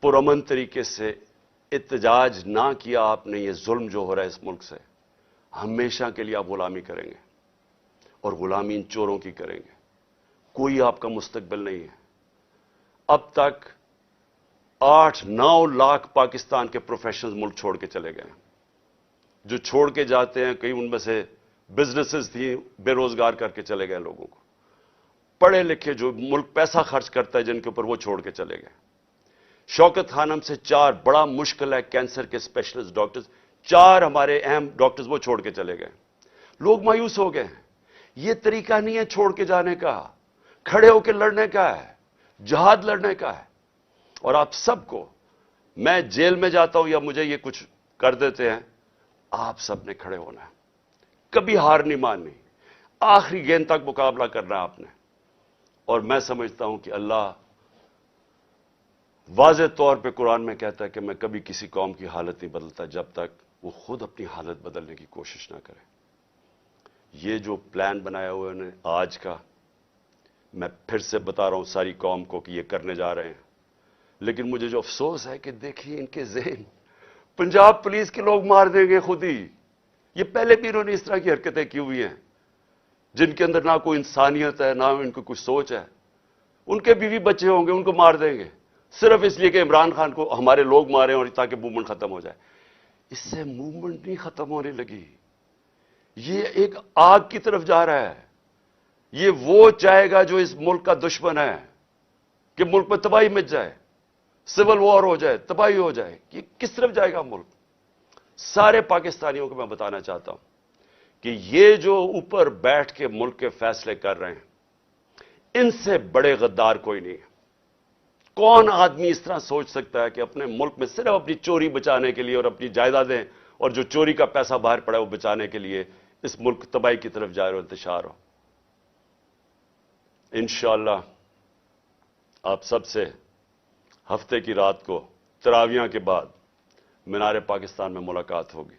पुरअमन तरीके से एहतजाज ना किया आपने, ये जुल्म जो हो रहा है इस मुल्क से, हमेशा के लिए आप गुलामी करेंगे और गुलामी इन चोरों की करेंगे। कोई आपका मुस्तकबिल नहीं है। अब तक 8-9 लाख पाकिस्तान के प्रोफेशनल्स मुल्क छोड़ के चले गए। जो छोड़ के जाते हैं, कई उनमें से बिजनेसेस थी, बेरोजगार करके चले गए लोगों को। पढ़े लिखे जो मुल्क पैसा खर्च करता है जिनके ऊपर, वो छोड़ के चले गए। शौकत खानम से 4 बड़ा मुश्किल है कैंसर के स्पेशलिस्ट डॉक्टर्स, 4 हमारे अहम डॉक्टर्स वो छोड़ के चले गए। लोग मायूस हो गए हैं। ये तरीका नहीं है छोड़ के जाने का, खड़े होकर लड़ने का है, जहाद लड़ने का है। और आप सबको, मैं जेल में जाता हूं या मुझे ये कुछ कर देते हैं, आप सबने खड़े होना है, कभी हार नहीं माननी, आखिरी गेंद तक मुकाबला करना है आपने। और मैं समझता हूं कि अल्लाह वाज़ेह तौर पे कुरान में कहता है कि मैं कभी किसी कौम की हालत नहीं बदलता जब तक वो खुद अपनी हालत बदलने की कोशिश ना करे। ये जो प्लान बनाया हुआ है आज का, मैं फिर से बता रहा हूं सारी कौम को कि ये करने जा रहे हैं। लेकिन मुझे जो अफसोस है कि देखिए इनके ज़हन, पंजाब पुलिस के लोग मार देंगे खुद ही। ये पहले भी इन्होंने इस तरह की हरकतें की हुई हैं जिनके अंदर ना कोई इंसानियत है, ना इनको कुछ सोच है। उनके बीवी बच्चे होंगे, उनको मार देंगे सिर्फ इसलिए कि इमरान खान को हमारे लोग मारे और ताकि मूवमेंट खत्म हो जाए। इससे मूवमेंट नहीं खत्म होने लगी, ये एक आग की तरफ जा रहा है। ये वो चाहेगा जो इस मुल्क का दुश्मन है कि मुल्क में तबाही मच जाए, सिविल वॉर हो जाए, तबाही हो जाए। ये किस तरफ जाएगा मुल्क? सारे पाकिस्तानियों को मैं बताना चाहता हूं कि ये जो ऊपर बैठ के मुल्क के फैसले कर रहे हैं, इनसे बड़े गद्दार कोई नहीं है। कौन आदमी इस तरह सोच सकता है कि अपने मुल्क में सिर्फ अपनी चोरी बचाने के लिए और अपनी जायदादें और जो चोरी का पैसा बाहर पड़ा है वो बचाने के लिए इस मुल्क तबाही की तरफ जा रहे हो, इंतशार हो। इंशाअल्लाह आप सबसे हफ्ते की रात को तरावियां के बाद मीनार पाकिस्तान में मुलाकात होगी।